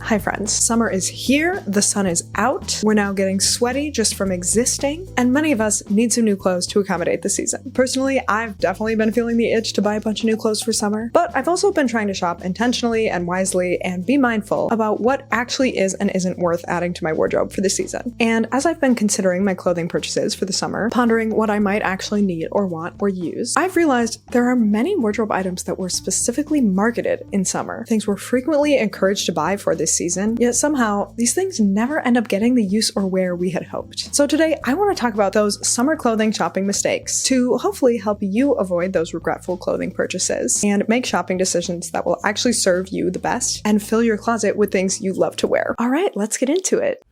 Hi friends, summer is here, the sun is out, we're now getting sweaty just from existing, and many of us need some new clothes to accommodate the season. Personally, I've definitely been feeling the itch to buy a bunch of new clothes for summer, but I've also been trying to shop intentionally and wisely and be mindful about what actually is and isn't worth adding to my wardrobe for the season. And as I've been considering my clothing purchases for the summer, pondering what I might actually need or want or use, I've realized there are many wardrobe items that were specifically marketed in summer. Things we're frequently encouraged to buy for this season, yet somehow these things never end up getting the use or wear we had hoped. So today I want to talk about those summer clothing shopping mistakes to hopefully help you avoid those regretful clothing purchases and make shopping decisions that will actually serve you the best and fill your closet with things you love to wear. All right, let's get into it.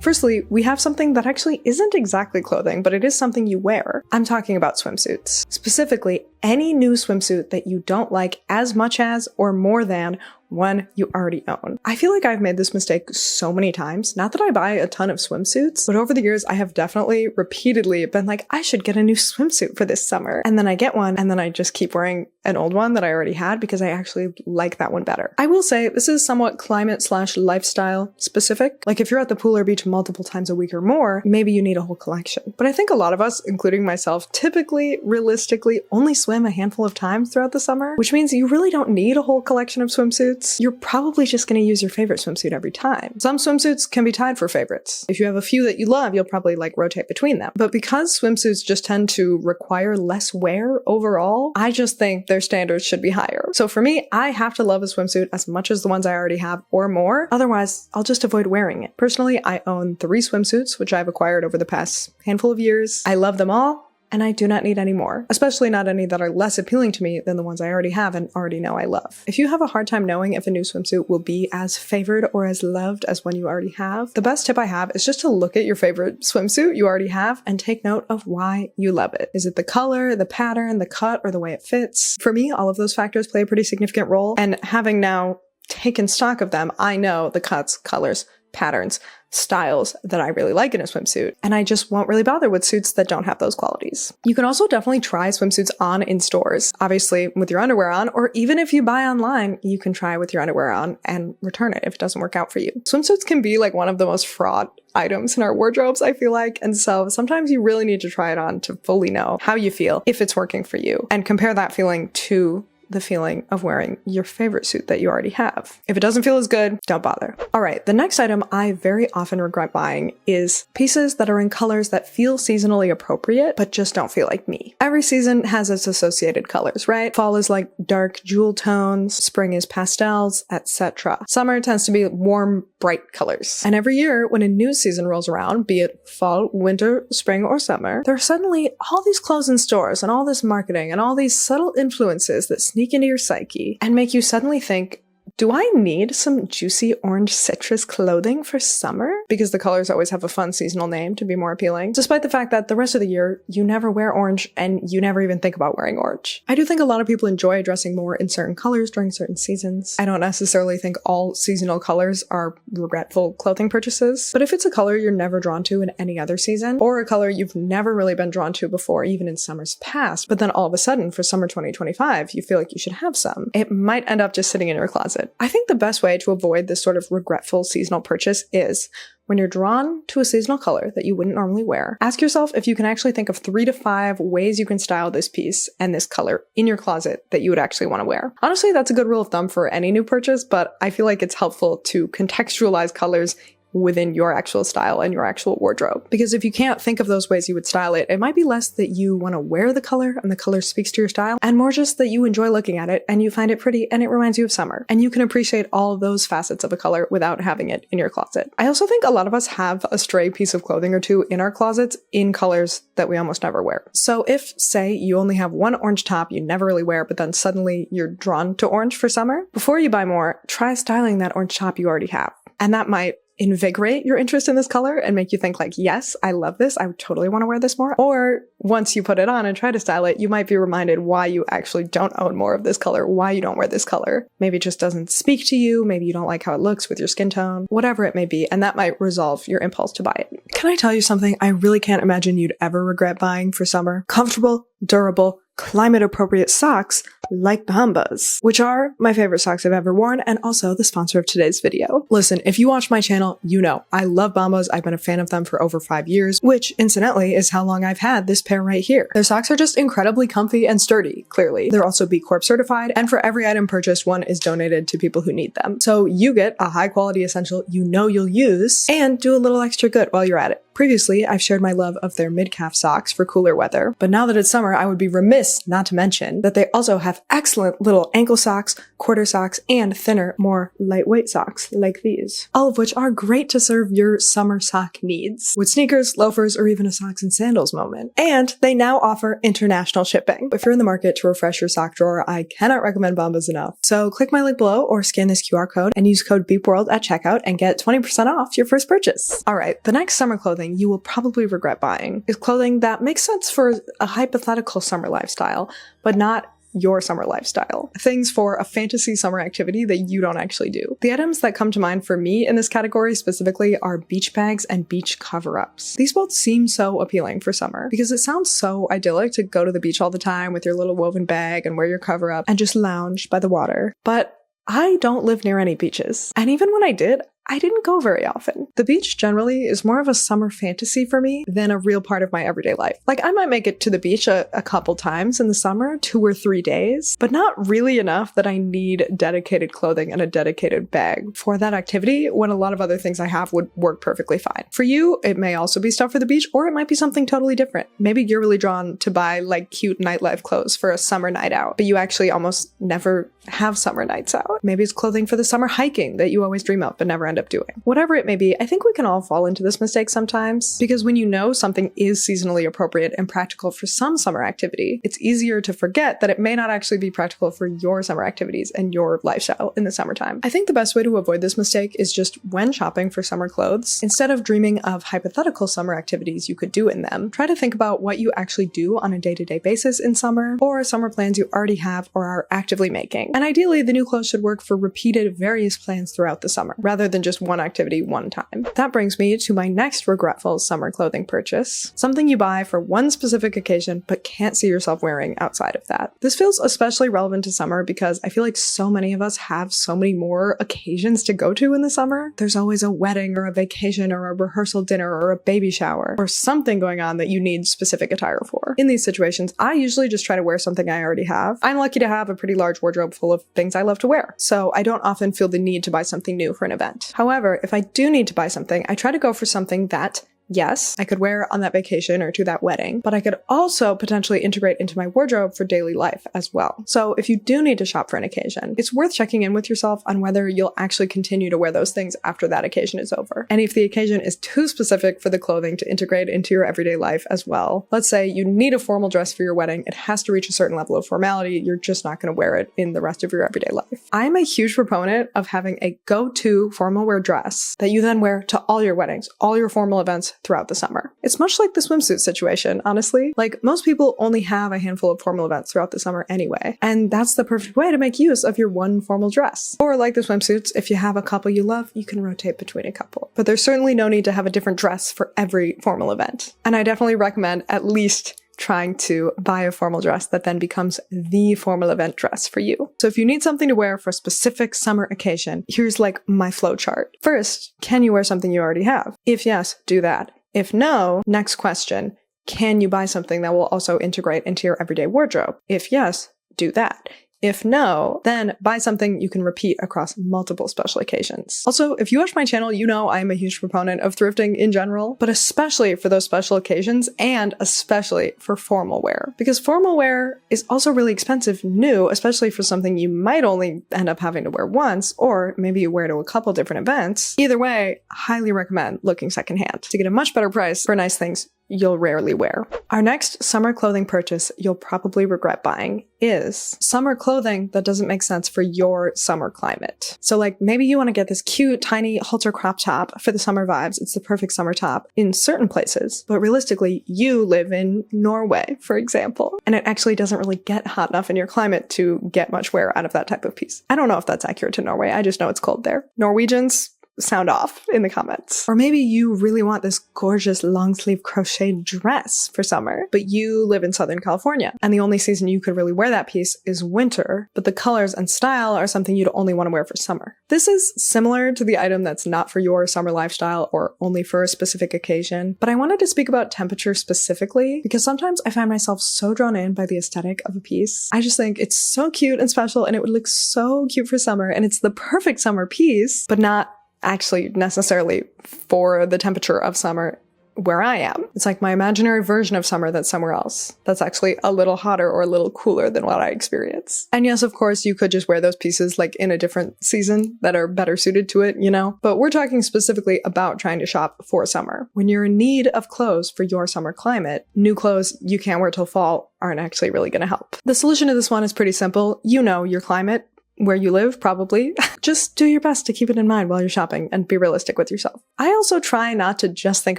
Firstly, we have something that actually isn't exactly clothing, but it is something you wear. I'm talking about swimsuits. Specifically, any new swimsuit that you don't like as much as or more than one you already own. I feel like I've made this mistake so many times. Not that I buy a ton of swimsuits, but over the years I have definitely repeatedly been like, I should get a new swimsuit for this summer. And then I get one and then I just keep wearing an old one that I already had because I actually like that one better. I will say this is somewhat climate/lifestyle specific. Like if you're at the pool or beach multiple times a week or more, maybe you need a whole collection. But I think a lot of us, including myself, typically, realistically, only swim a handful of times throughout the summer, which means you really don't need a whole collection of swimsuits. You're probably just going to use your favorite swimsuit every time. Some swimsuits can be tied for favorites. If you have a few that you love, you'll probably rotate between them. But because swimsuits just tend to require less wear overall, I just think their standards should be higher. So for me, I have to love a swimsuit as much as the ones I already have or more. Otherwise, I'll just avoid wearing it. Personally, I own 3 swimsuits, which I've acquired over the past handful of years. I love them all, and I do not need any more, especially not any that are less appealing to me than the ones I already have and already know I love. If you have a hard time knowing if a new swimsuit will be as favored or as loved as one you already have, the best tip I have is just to look at your favorite swimsuit you already have and take note of why you love it. Is it the color, the pattern, the cut, or the way it fits? For me, all of those factors play a pretty significant role, and having now taken stock of them, I know the cuts, colors, patterns, styles that I really like in a swimsuit, and I just won't really bother with suits that don't have those qualities. You can also definitely try swimsuits on in stores, obviously with your underwear on, or even if you buy online, you can try with your underwear on and return it if it doesn't work out for you. Swimsuits can be one of the most fraught items in our wardrobes, I feel like, and so sometimes you really need to try it on to fully know how you feel, if it's working for you, and compare that feeling to the feeling of wearing your favorite suit that you already have. If it doesn't feel as good, don't bother. All right, the next item I very often regret buying is pieces that are in colors that feel seasonally appropriate, but just don't feel like me. Every season has its associated colors, right? Fall is dark jewel tones, spring is pastels, etc. Summer tends to be warm, bright colors. And every year, when a new season rolls around, be it fall, winter, spring, or summer, there are suddenly all these clothes in stores and all this marketing and all these subtle influences that sneak into your psyche and make you suddenly think, do I need some juicy orange citrus clothing for summer? Because the colors always have a fun seasonal name to be more appealing, despite the fact that the rest of the year, you never wear orange and you never even think about wearing orange. I do think a lot of people enjoy dressing more in certain colors during certain seasons. I don't necessarily think all seasonal colors are regretful clothing purchases, but if it's a color you're never drawn to in any other season, or a color you've never really been drawn to before, even in summers past, but then all of a sudden for summer 2025, you feel like you should have some, it might end up just sitting in your closet. I think the best way to avoid this sort of regretful seasonal purchase is, when you're drawn to a seasonal color that you wouldn't normally wear, ask yourself if you can actually think of 3 to 5 ways you can style this piece and this color in your closet that you would actually want to wear. Honestly, that's a good rule of thumb for any new purchase, but I feel like it's helpful to contextualize colors within your actual style and your actual wardrobe. Because if you can't think of those ways you would style it, it might be less that you want to wear the color and the color speaks to your style, and more just that you enjoy looking at it and you find it pretty and it reminds you of summer. And you can appreciate all of those facets of a color without having it in your closet. I also think a lot of us have a stray piece of clothing or two in our closets in colors that we almost never wear. So if, say, you only have one orange top you never really wear, but then suddenly you're drawn to orange for summer, before you buy more, try styling that orange top you already have. And that might invigorate your interest in this color and make you think like, yes, I love this. I would totally want to wear this more. Or once you put it on and try to style it, you might be reminded why you actually don't own more of this color, why you don't wear this color. Maybe it just doesn't speak to you. Maybe you don't like how it looks with your skin tone, whatever it may be. And that might resolve your impulse to buy it. Can I tell you something I really can't imagine you'd ever regret buying for summer? Comfortable, durable, climate-appropriate socks like Bombas, which are my favorite socks I've ever worn and also the sponsor of today's video. Listen, if you watch my channel, you know I love Bombas. I've been a fan of them for over 5 years, which incidentally is how long I've had this pair right here. Their socks are just incredibly comfy and sturdy, clearly. They're also B Corp certified, and for every item purchased, one is donated to people who need them. So you get a high-quality essential you know you'll use and do a little extra good while you're at it. Previously, I've shared my love of their mid-calf socks for cooler weather, but now that it's summer, I would be remiss not to mention that they also have excellent little ankle socks, quarter socks, and thinner, more lightweight socks like these, all of which are great to serve your summer sock needs with sneakers, loafers, or even a socks and sandals moment. And they now offer international shipping. If you're in the market to refresh your sock drawer, I cannot recommend Bombas enough. So click my link below or scan this QR code and use code BEEPWORLD at checkout and get 20% off your first purchase. All right, the next summer clothing you will probably regret buying is clothing that makes sense for a hypothetical summer lifestyle, but not your summer lifestyle. Things for a fantasy summer activity that you don't actually do. The items that come to mind for me in this category specifically are beach bags and beach cover-ups. These both seem so appealing for summer because it sounds so idyllic to go to the beach all the time with your little woven bag and wear your cover-up and just lounge by the water. But I don't live near any beaches. And even when I did, I didn't go very often. The beach generally is more of a summer fantasy for me than a real part of my everyday life. Like I might make it to the beach a couple times in the summer, 2 or 3 days, but not really enough that I need dedicated clothing and a dedicated bag for that activity when a lot of other things I have would work perfectly fine. For you, it may also be stuff for the beach, or it might be something totally different. Maybe you're really drawn to buy like cute nightlife clothes for a summer night out, but you actually almost never have summer nights out. Maybe it's clothing for the summer hiking that you always dream of but never end up doing. Whatever it may be, I think we can all fall into this mistake sometimes, because when you know something is seasonally appropriate and practical for some summer activity, it's easier to forget that it may not actually be practical for your summer activities and your lifestyle in the summertime. I think the best way to avoid this mistake is just when shopping for summer clothes, instead of dreaming of hypothetical summer activities you could do in them, try to think about what you actually do on a day-to-day basis in summer, or summer plans you already have or are actively making. And ideally, the new clothes should work for repeated various plans throughout the summer, rather than just one activity one time. That brings me to my next regretful summer clothing purchase, something you buy for one specific occasion but can't see yourself wearing outside of that. This feels especially relevant to summer because I feel like so many of us have so many more occasions to go to in the summer. There's always a wedding or a vacation or a rehearsal dinner or a baby shower or something going on that you need specific attire for. In these situations, I usually just try to wear something I already have. I'm lucky to have a pretty large wardrobe full of things I love to wear, so I don't often feel the need to buy something new for an event. However, if I do need to buy something, I try to go for something that, yes, I could wear on that vacation or to that wedding, but I could also potentially integrate into my wardrobe for daily life as well. So if you do need to shop for an occasion, it's worth checking in with yourself on whether you'll actually continue to wear those things after that occasion is over. And if the occasion is too specific for the clothing to integrate into your everyday life as well, let's say you need a formal dress for your wedding, it has to reach a certain level of formality, you're just not going to wear it in the rest of your everyday life. I'm a huge proponent of having a go-to formal wear dress that you then wear to all your weddings, all your formal events throughout the summer. It's much like the swimsuit situation, honestly. Like, most people only have a handful of formal events throughout the summer anyway, and that's the perfect way to make use of your one formal dress. Or like the swimsuits, if you have a couple you love, you can rotate between a couple. But there's certainly no need to have a different dress for every formal event. And I definitely recommend at least trying to buy a formal dress that then becomes the formal event dress for you. So if you need something to wear for a specific summer occasion, here's like my flow chart. First, can you wear something you already have? If yes, do that. If no, next question, can you buy something that will also integrate into your everyday wardrobe? If yes, do that. If no, then buy something you can repeat across multiple special occasions. Also, if you watch my channel, you know I'm a huge proponent of thrifting in general, but especially for those special occasions and especially for formal wear. Because formal wear is also really expensive new, especially for something you might only end up having to wear once, or maybe you wear to a couple different events. Either way, highly recommend looking secondhand to get a much better price for nice things you'll rarely wear. Our next summer clothing purchase you'll probably regret buying is summer clothing that doesn't make sense for your summer climate. So like maybe you want to get this cute tiny halter crop top for the summer vibes. It's the perfect summer top in certain places, but realistically you live in Norway, for example, and it actually doesn't really get hot enough in your climate to get much wear out of that type of piece. I don't know if that's accurate to Norway. I just know it's cold there. Norwegians, sound off in the comments. Or maybe you really want this gorgeous long sleeve crocheted dress for summer, but you live in Southern California and the only season you could really wear that piece is winter, but the colors and style are something you'd only want to wear for summer. This is similar to the item that's not for your summer lifestyle or only for a specific occasion, but I wanted to speak about temperature specifically because sometimes I find myself so drawn in by the aesthetic of a piece. I just think it's so cute and special and it would look so cute for summer and it's the perfect summer piece, but not actually necessarily for the temperature of summer where I am. It's like my imaginary version of summer that's somewhere else. That's actually a little hotter or a little cooler than what I experience. And yes, of course, you could just wear those pieces like in a different season that are better suited to it, you know? But we're talking specifically about trying to shop for summer. When you're in need of clothes for your summer climate, new clothes you can't wear till fall aren't actually really gonna help. The solution to this one is pretty simple. You know your climate, where you live, probably. Just do your best to keep it in mind while you're shopping and be realistic with yourself. I also try not to just think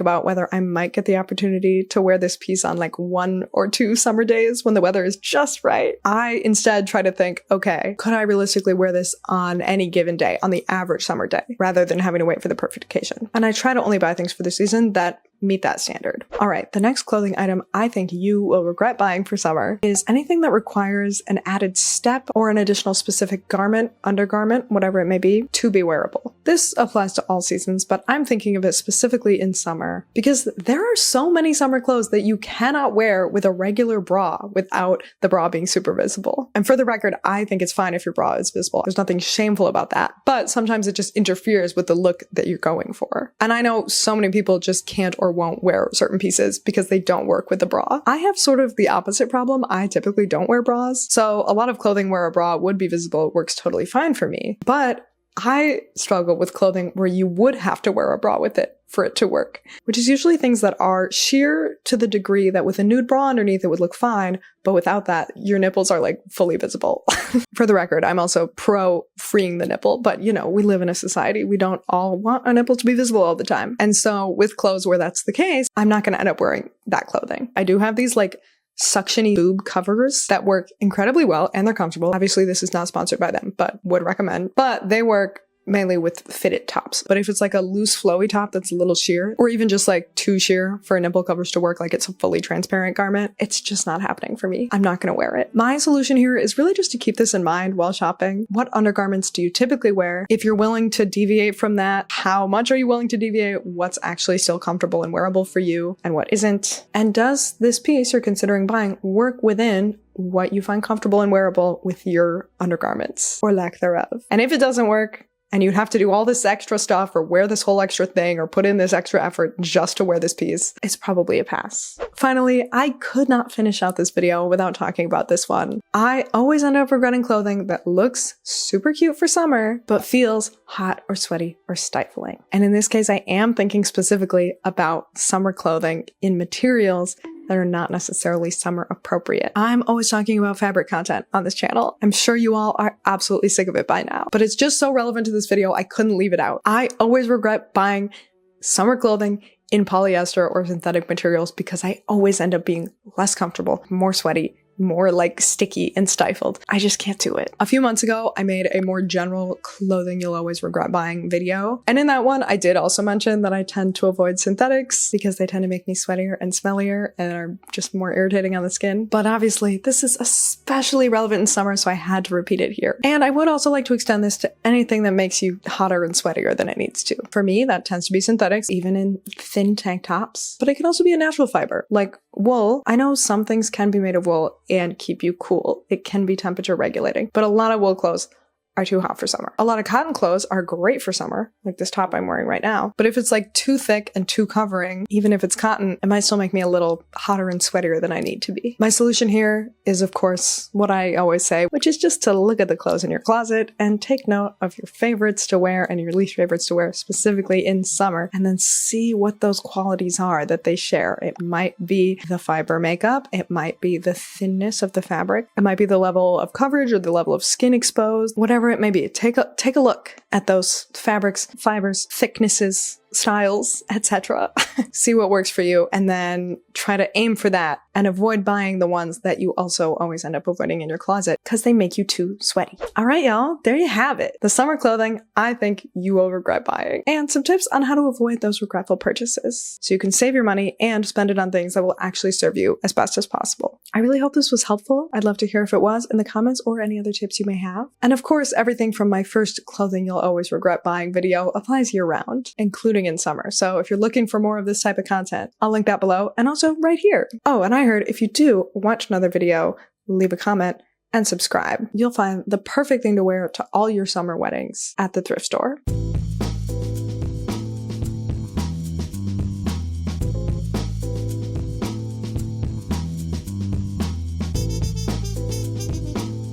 about whether I might get the opportunity to wear this piece on like 1 or 2 summer days when the weather is just right. I instead try to think, okay, could I realistically wear this on any given day, on the average summer day, rather than having to wait for the perfect occasion? And I try to only buy things for the season that meet that standard. All right, the next clothing item I think you will regret buying for summer is anything that requires an added step or an additional specific garment, undergarment, whatever it may be, to be wearable. This applies to all seasons, but I'm thinking of it specifically in summer because there are so many summer clothes that you cannot wear with a regular bra without the bra being super visible. And for the record, I think it's fine if your bra is visible. There's nothing shameful about that, but sometimes it just interferes with the look that you're going for. And I know so many people just can't or won't wear certain pieces because they don't work with the bra. I have sort of the opposite problem. I typically don't wear bras, so a lot of clothing where a bra would be visible works totally fine for me. But I struggle with clothing where you would have to wear a bra with it for it to work, which is usually things that are sheer to the degree that with a nude bra underneath it would look fine, but without that, your nipples are like fully visible. For the record, I'm also pro freeing the nipple, but you know, we live in a society, we don't all want our nipple to be visible all the time. And so with clothes where that's the case, I'm not going to end up wearing that clothing. I do have these like suction-y boob covers that work incredibly well and they're comfortable. Obviously, this is not sponsored by them, but would recommend. But they work mainly with fitted tops. But if it's like a loose flowy top that's a little sheer, or even just like too sheer for nipple covers to work like it's a fully transparent garment, it's just not happening for me. I'm not going to wear it. My solution here is really just to keep this in mind while shopping. What undergarments do you typically wear? If you're willing to deviate from that, how much are you willing to deviate? What's actually still comfortable and wearable for you and what isn't? And does this piece you're considering buying work within what you find comfortable and wearable with your undergarments or lack thereof? And if it doesn't work, and you'd have to do all this extra stuff or wear this whole extra thing or put in this extra effort just to wear this piece, it's probably a pass. Finally, I could not finish out this video without talking about this one. I always end up regretting clothing that looks super cute for summer, but feels hot or sweaty or stifling. And in this case, I am thinking specifically about summer clothing in materials that are not necessarily summer appropriate. I'm always talking about fabric content on this channel. I'm sure you all are absolutely sick of it by now, but it's just so relevant to this video, I couldn't leave it out. I always regret buying summer clothing in polyester or synthetic materials because I always end up being less comfortable, more sweaty, more like sticky and stifled. I just can't do it. A few months ago, I made a more general clothing you'll always regret buying video. And in that one, I did also mention that I tend to avoid synthetics because they tend to make me sweatier and smellier and are just more irritating on the skin. But obviously, this is especially relevant in summer, so I had to repeat it here. And I would also like to extend this to anything that makes you hotter and sweatier than it needs to. For me, that tends to be synthetics, even in thin tank tops. But it can also be a natural fiber, like wool. I know some things can be made of wool and keep you cool. It can be temperature regulating, but a lot of wool clothes are too hot for summer. A lot of cotton clothes are great for summer, like this top I'm wearing right now. But if it's like too thick and too covering, even if it's cotton, it might still make me a little hotter and sweatier than I need to be. My solution here is, of course, what I always say, which is just to look at the clothes in your closet and take note of your favorites to wear and your least favorites to wear, specifically in summer, and then see what those qualities are that they share. It might be the fiber makeup, it might be the thinness of the fabric, it might be the level of coverage or the level of skin exposed, whatever it may be. Take a look at those fabrics, fibers, thicknesses, styles, etc. See what works for you, and then try to aim for that and avoid buying the ones that you also always end up avoiding in your closet because they make you too sweaty. All right, y'all, there you have it. The summer clothing I think you will regret buying, and some tips on how to avoid those regretful purchases so you can save your money and spend it on things that will actually serve you as best as possible. I really hope this was helpful. I'd love to hear if it was in the comments or any other tips you may have. And of course, everything from my first clothing you'll always regret buying video applies year-round, including in summer. So if you're looking for more of this type of content, I'll link that below and also right here. Oh, and I heard if you do watch another video, leave a comment and subscribe. You'll find the perfect thing to wear to all your summer weddings at the thrift store.